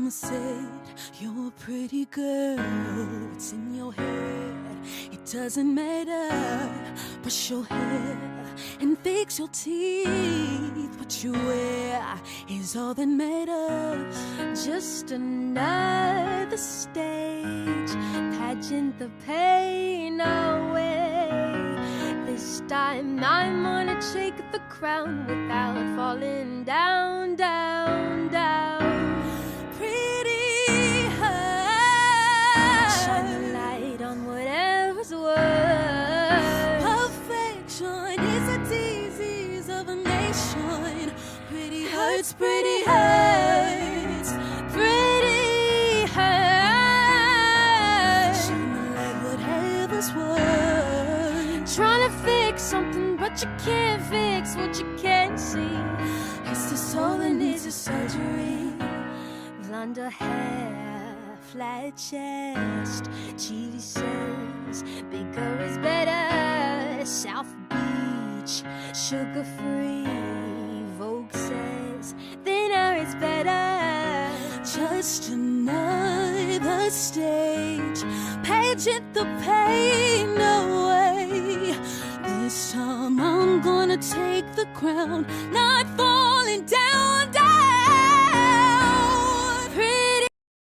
Mama said, you're a pretty girl. What's in your head? It doesn't matter. Brush your hair and fix your teeth. What you wear is all that matters. Just another stage, pageant the pain away. This time I'm gonna take the crown without falling down, down, down. Pretty her, shine the light on whatever's worth. Perfection is a disease of a nation. Pretty hurts, pretty hurts, pretty hurts. Shine the light, whatever's worth. Trying to fix something, but you can't fix what you can't see. It's the soul that needs a surgery. Blonde hair, flat chest. TV says bigger is better. South Beach, sugar free. Vogue says thinner is better. Just another stage, pageant the pain away. This time I'm gonna take the crown, not falling down, down.